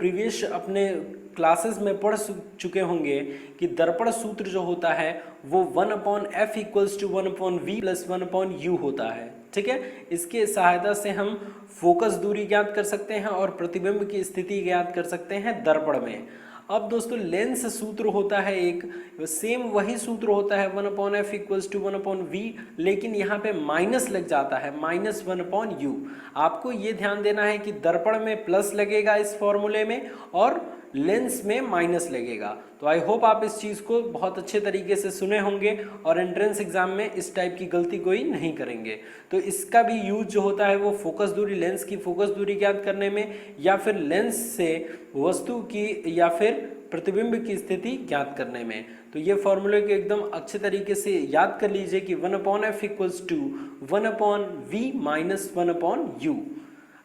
Previous अपने classes में पढ़ चुके होंगे कि दर्पण सूत्र जो होता है वो 1/f equals to 1/v plus 1/u होता है। ठीक है, इसके सहायता से हम फोकस दूरी ज्ञात कर सकते हैं और प्रतिबिंब की स्थिति ज्ञात कर सकते हैं दर्पण में। अब दोस्तों लेंस सूत्र होता है एक, सेम वही सूत्र होता है 1/f इक्वल्स टू 1/v, लेकिन यहाँ पे माइनस लग जाता है -1/u। आपको ये ध्यान देना है कि दर्पण में प्लस लगेगा इस फॉर्मूले में और लेंस में माइनस लगेगा। तो आई होप आप इस चीज़ को बहुत अच्छे तरीके से सुने होंगे और एंट्रेंस एग्जाम में इस टाइप की गलती कोई नहीं करेंगे। तो इसका भी यूज जो होता है वो फोकस दूरी, लेंस की फोकस दूरी ज्ञात करने में, या फिर लेंस से वस्तु की या फिर प्रतिबिंब की स्थिति ज्ञात करने में। तो ये फॉर्मूले को एकदम अच्छे तरीके से याद कर लीजिए कि 1/f equals to 1/v minus 1/u।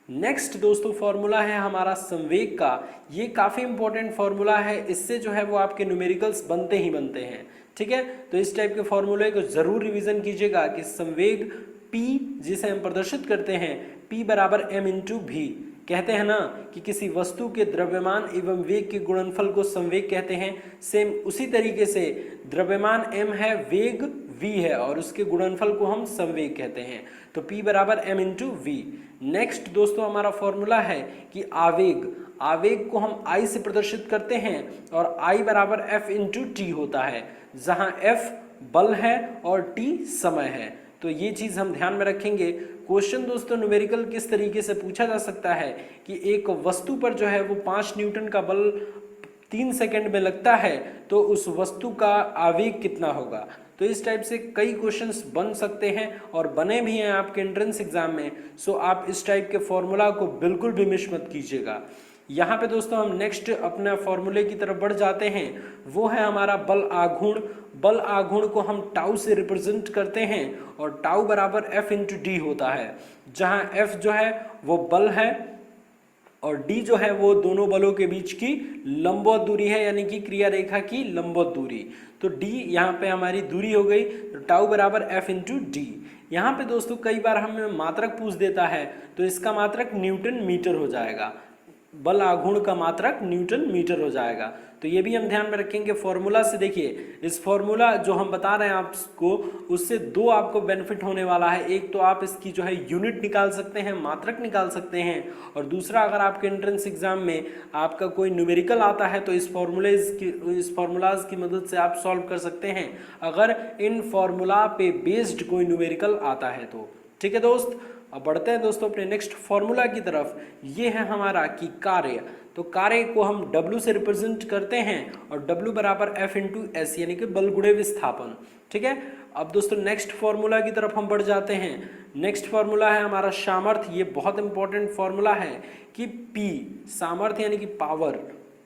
Next दोस्तों फॉर्मूला है हमारा संवेग का। ये काफ़ी इंपॉर्टेंट फॉर्मूला है, इससे जो है वो आपके न्यूमेरिकल्स बनते ही बनते हैं। ठीक है, तो इस टाइप के फॉर्मूले को जरूर रिवीजन कीजिएगा कि संवेग P जिसे हम प्रदर्शित करते हैं P बराबर m इंटू भी। कहते हैं ना कि किसी वस्तु के द्रव्यमान एवं वेग के गुणनफल को संवेग कहते हैं। सेम उसी तरीके से द्रव्यमान m है, वेग v है और उसके गुणनफल को हम संवेग कहते हैं। तो P बराबर m इंटू वी। नेक्स्ट दोस्तों हमारा फॉर्मूला है कि आवेग को हम I से प्रदर्शित करते हैं और I बराबर F इंटू टी होता है, जहां F बल है और T समय है। तो ये चीज़ हम ध्यान में रखेंगे। क्वेश्चन दोस्तों न्यूमेरिकल किस तरीके से पूछा जा सकता है कि एक वस्तु पर जो है वो 5 न्यूटन का बल 3 सेकंड में लगता है, तो उस वस्तु का आवेग कितना होगा। तो इस टाइप से कई क्वेश्चंस बन सकते हैं और बने भी हैं आपके एंट्रेंस एग्जाम में। सो आप इस टाइप के फॉर्मूला को बिल्कुल भी मिस मत कीजिएगा। यहाँ पे दोस्तों हम नेक्स्ट अपना फॉर्मूले की तरफ बढ़ जाते हैं, वो है हमारा बल आघूर्ण। बल आघूर्ण को हम टाउ से रिप्रेजेंट करते हैं और टाउ बराबर F इंटू डी होता है, जहाँ F जो है वो बल है और D जो है वो दोनों बलों के बीच की लंबवत दूरी है, यानी कि क्रिया रेखा की लंबवत दूरी। तो D यहाँ पे हमारी दूरी हो गई, तो टाउ बराबर F इंटू डी। यहाँ पे दोस्तों कई बार हमें मात्रक पूछ देता है, तो इसका मात्रक न्यूटन मीटर हो जाएगा। बल आघूर्ण का मात्रक न्यूटन मीटर हो जाएगा। तो ये भी हम ध्यान में रखेंगे। फॉर्मूला से देखिए, इस फॉर्मूला जो हम बता रहे हैं आपको, उससे दो आपको बेनिफिट होने वाला है। एक तो आप इसकी जो है यूनिट निकाल सकते हैं, मात्रक निकाल सकते हैं, और दूसरा अगर आपके एंट्रेंस एग्जाम में आपका कोई न्यूमेरिकल आता है तो इस फॉर्मूलाज की मदद से आप सॉल्व कर सकते हैं, अगर इन फॉर्मूला पे बेस्ड कोई न्यूमेरिकल आता है तो। ठीक है दोस्त, अब बढ़ते हैं दोस्तों अपने नेक्स्ट फॉर्मूला की तरफ। ये है हमारा कि कार्य, तो कार्य को हम W से रिप्रेजेंट करते हैं और W बराबर F इंटू एस, यानी कि बल गुणे विस्थापन। ठीक है, अब दोस्तों नेक्स्ट फॉर्मूला की तरफ हम बढ़ जाते हैं। नेक्स्ट फॉर्मूला है हमारा सामर्थ्य। ये बहुत इंपॉर्टेंट फॉर्मूला है कि P सामर्थ्य यानी कि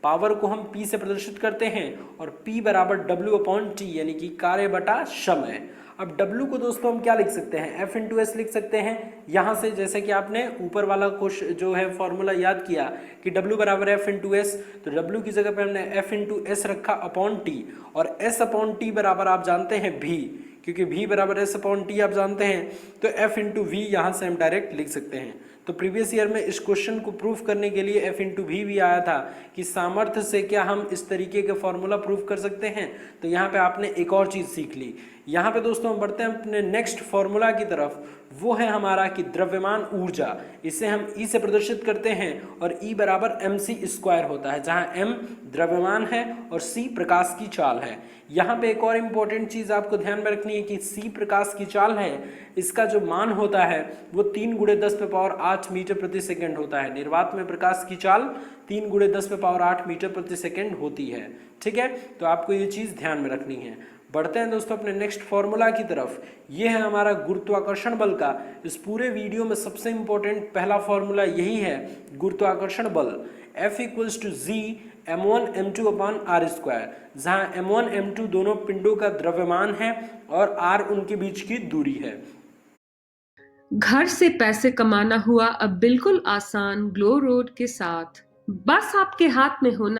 पावर को हम P से प्रदर्शित करते हैं और P बराबर W अपॉन टी, यानी कि कार्य बटा समय। अब W को दोस्तों हम क्या लिख सकते हैं, F इंटू एस लिख सकते हैं। यहाँ से जैसे कि आपने ऊपर वाला क्वेश्चन जो है फॉर्मूला याद किया कि W बराबर F इंटू एस, तो W की जगह पे हमने F इंटू एस रखा अपॉन टी, और S अपॉन टी बराबर आप जानते हैं V, क्योंकि V बराबर S अपॉन टी आप जानते हैं, तो F इंटू वी यहाँ से हम डायरेक्ट लिख सकते हैं। तो प्रीवियस ईयर में इस क्वेश्चन को प्रूफ करने के लिए F इंटू वी भी आया था कि सामर्थ्य से क्या हम इस तरीके के फॉर्मूला प्रूफ कर सकते हैं। तो यहाँ पे आपने एक और चीज़ सीख ली। यहाँ पे दोस्तों हम बढ़ते हैं अपने नेक्स्ट फॉर्मूला की तरफ, वो है हमारा कि द्रव्यमान ऊर्जा। इसे हम E से प्रदर्शित करते हैं और E बराबर mc² होता है, जहाँ m द्रव्यमान है और c प्रकाश की चाल है। यहाँ पे एक और इम्पोर्टेंट चीज़ आपको ध्यान में रखनी है कि c प्रकाश की चाल है, इसका जो मान होता है वो 3 × 10⁸ मीटर प्रति सेकंड होता है। निर्वात में प्रकाश की चाल 3 × 10⁸ मीटर प्रति सेकंड होती है। ठीक है, तो आपको ये चीज़ ध्यान में रखनी है। बढ़ते हैं दोस्तों अपने नेक्स्ट फॉर्मूला की तरफ। ये है हमारा गुरुत्वाकर्षण बल का। इस पूरे वीडियो में सबसे इंपॉर्टेंट पहला फॉर्मूला यही है, गुरुत्वाकर्षण बल। F equals to G m1 m2 upon r², जहाँ m1 m2 दोनों पिंडों का द्रव्यमान है और r उनके बीच की दूरी है। घर से पैसे कमाना हुआ अब बिल्कुल आसान ग्लो रोड के साथ, बस आपके हाथ में होना।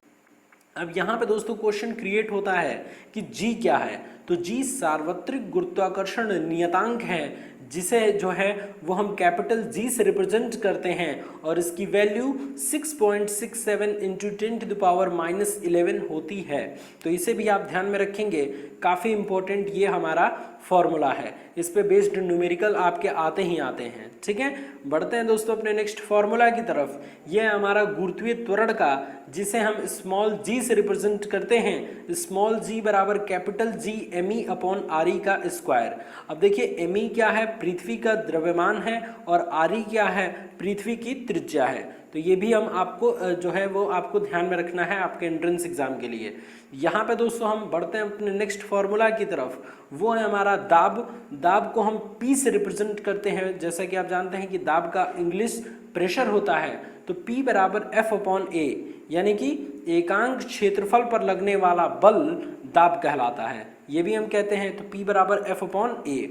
अब यहाँ पे दोस्तों क्वेश्चन क्रिएट होता है कि G क्या है, तो जी सार्वत्रिक गुरुत्वाकर्षण नियतांक है, जिसे जो है वो हम कैपिटल जी से रिप्रेजेंट करते हैं और इसकी वैल्यू 6.67 इंटू 10⁻11 होती है। तो इसे भी आप ध्यान में रखेंगे, काफ़ी इंपॉर्टेंट ये हमारा फॉर्मूला है, इस पे बेस्ड न्यूमेरिकल आपके आते ही आते हैं। ठीक है, बढ़ते हैं दोस्तों अपने नेक्स्ट फॉर्मूला की तरफ। ये है हमारा गुरुत्वीय त्वरण का, जिसे हम स्मॉल जी से रिप्रेजेंट करते हैं। स्मॉल जी बराबर capital G M upon R E का स्क्वायर। अब देखिए एम क्या है, पृथ्वी का द्रव्यमान है, और आर ई क्या है, पृथ्वी की त्रिज्या है। तो ये भी हम आपको जो है वो आपको ध्यान में रखना है आपके एंट्रेंस एग्जाम के लिए। यहाँ पे दोस्तों हम बढ़ते हैं अपने नेक्स्ट फॉर्मूला की तरफ। वो है हमारा दाब। दाब को हम P से रिप्रेजेंट करते हैं। जैसा कि आप जानते हैं कि दाब का इंग्लिश प्रेशर होता है, तो P बराबर F अपॉन A, यानी कि एकांक क्षेत्रफल पर लगने वाला बल दाब कहलाता है। ये भी हम कहते हैं, तो P बराबर F अपॉन A।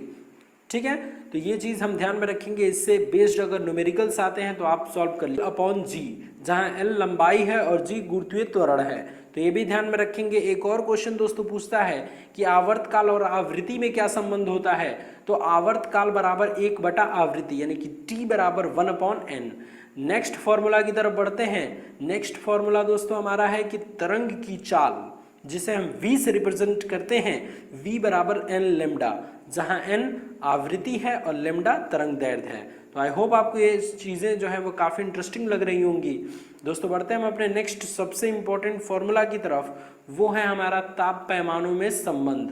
ठीक है, तो ये चीज़ हम ध्यान में रखेंगे। इससे बेस्ड अगर न्यूमेरिकल्स आते हैं तो आप सॉल्व कर लीजिए। अपॉन जी, जहाँ L लंबाई है और G गुरुत्वीय त्वरण है, तो ये भी ध्यान में रखेंगे। एक और क्वेश्चन दोस्तों पूछता है कि आवर्तकाल और आवृत्ति में क्या संबंध होता है, तो आवर्तकाल बराबर 1 बटा आवृत्ति, यानी कि T बराबर 1/n। नेक्स्ट फॉर्मूला की तरफ बढ़ते हैं। नेक्स्ट फॉर्मूला दोस्तों हमारा है कि तरंग की चाल, जिसे हम V से रिप्रेजेंट करते हैं। V बराबर n लेमडा, जहाँ n आवृत्ति है और लेमडा तरंग दैर्ध्य है। तो आई होप आपको ये चीज़ें जो है वो काफ़ी इंटरेस्टिंग लग रही होंगी। दोस्तों बढ़ते हैं हम अपने नेक्स्ट सबसे इम्पोर्टेंट फॉर्मूला की तरफ। वो है हमारा ताप पैमानों में संबंध।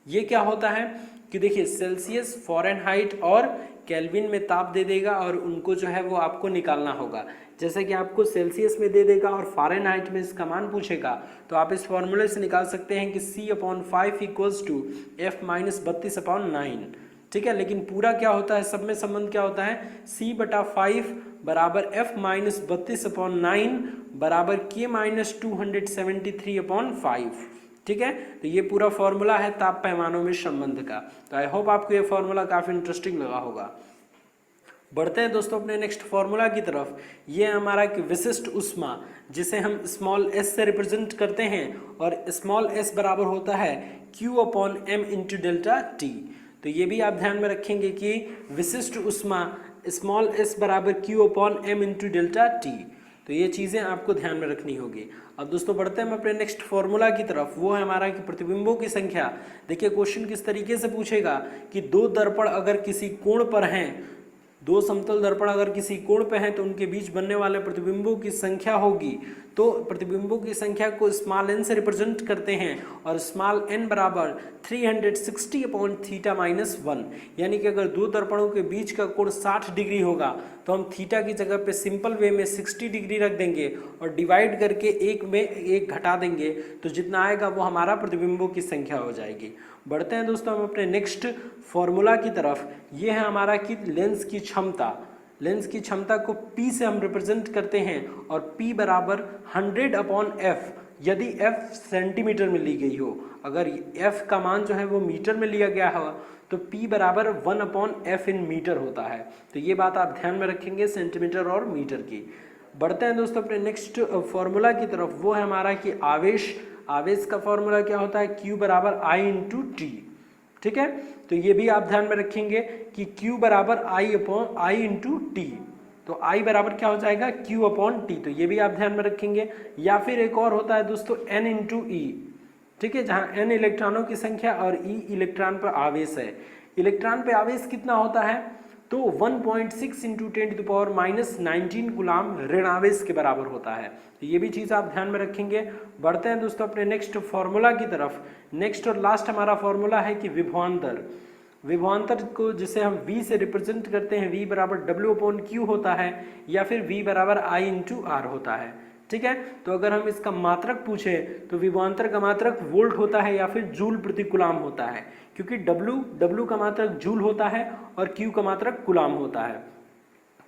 ये क्या होता है कि देखिए सेल्सियस, फ़ारेनहाइट और केल्विन में ताप दे देगा और उनको जो है वो आपको निकालना होगा। जैसे कि आपको सेल्सियस में दे देगा और फ़ारेनहाइट में इसका मान पूछेगा, तो आप इस फॉर्मूले से निकाल सकते हैं कि C/5 इक्वल्स टू F-32/9। ठीक है, लेकिन पूरा क्या होता है, सब में संबंध क्या होता है, C/5 बराबर F-32/9 बराबर K-273/5। ठीक है, तो ये पूरा फॉर्मूला है ताप पैमानों में संबंध का। तो आई होप आपको ये फॉर्मूला काफ़ी इंटरेस्टिंग लगा होगा। बढ़ते हैं दोस्तों अपने नेक्स्ट फॉर्मूला की तरफ। ये हमारा कि विशिष्ट ऊष्मा, जिसे हम स्मॉल s से रिप्रेजेंट करते हैं, और स्मॉल s बराबर होता है Q/m इंटू डेल्टा T। तो ये भी आप ध्यान में रखेंगे कि विशिष्ट ऊष्मा स्मॉल s बराबर Q/m इंटू डेल्टा T। तो ये चीज़ें आपको ध्यान में रखनी होगी। अब दोस्तों बढ़ते हैं हम अपने नेक्स्ट फॉर्मूला की तरफ। वो है हमारा कि प्रतिबिंबों की संख्या। देखिए क्वेश्चन किस तरीके से पूछेगा कि दो दर्पण अगर किसी कोण पर हैं, दो समतल दर्पण अगर किसी कोण पे हैं, तो उनके बीच बनने वाले प्रतिबिंबों की संख्या होगी। तो प्रतिबिंबों की संख्या को स्मॉल n से रिप्रेजेंट करते हैं, और स्मॉल n बराबर 360/θ-1, यानी कि अगर दो दर्पणों के बीच का कोण 60 डिग्री होगा, तो हम थीटा की जगह पे सिंपल वे में 60 डिग्री रख देंगे और डिवाइड करके एक में एक घटा देंगे, तो जितना आएगा वो हमारा प्रतिबिंबों की संख्या हो जाएगी। बढ़ते हैं दोस्तों हम अपने नेक्स्ट फॉर्मूला की तरफ। ये है हमारा कि लेंस की क्षमता। लेंस की क्षमता को P से हम रिप्रेजेंट करते हैं, और P बराबर 100/F, यदि F सेंटीमीटर में ली गई हो। अगर F का मान जो है वो मीटर में लिया गया हो, तो P बराबर 1/F इन मीटर होता है। तो ये बात आप ध्यान में रखेंगे सेंटीमीटर और मीटर की। बढ़ते हैं दोस्तों अपने नेक्स्ट फॉर्मूला की तरफ। वो है हमारा कि आवेश। आवेश का फॉर्मूला क्या होता है, Q बराबर I इंटू टी। ठीक है, तो ये भी आप ध्यान में रखेंगे कि Q बराबर I इंटू टी। तो I बराबर क्या हो जाएगा, Q/T। तो ये भी आप ध्यान में रखेंगे। या फिर एक और होता है दोस्तों N इंटू E। ठीक है, जहाँ N इलेक्ट्रॉनों की संख्या और E इलेक्ट्रॉन पर आवेश है। इलेक्ट्रॉन पे आवेश कितना होता है, तो 1.6 इंटू 10⁻19 गुलाम ऋण आवेश के बराबर होता है। तो ये भी चीज़ आप ध्यान में रखेंगे। बढ़ते हैं दोस्तों अपने नेक्स्ट फॉर्मूला की तरफ। नेक्स्ट और लास्ट हमारा फॉर्मूला है कि विभवांतर। विभवांतर को जिसे हम V से रिप्रेजेंट करते हैं, V बराबर W/Q होता है, या फिर V बराबर I इंटू R होता है। ठीक है, तो अगर हम इसका मात्रक पूछे तो विभवांतर का मात्रक वोल्ट होता है या फिर जूल प्रति कुलाम होता है, क्योंकि W का मात्रक जूल होता है और Q का मात्रक कुलाम होता है।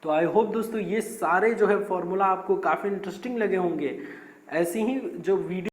तो आई होप दोस्तों ये सारे जो है फॉर्मूला आपको काफ़ी इंटरेस्टिंग लगे होंगे। ऐसी ही जो वीडियो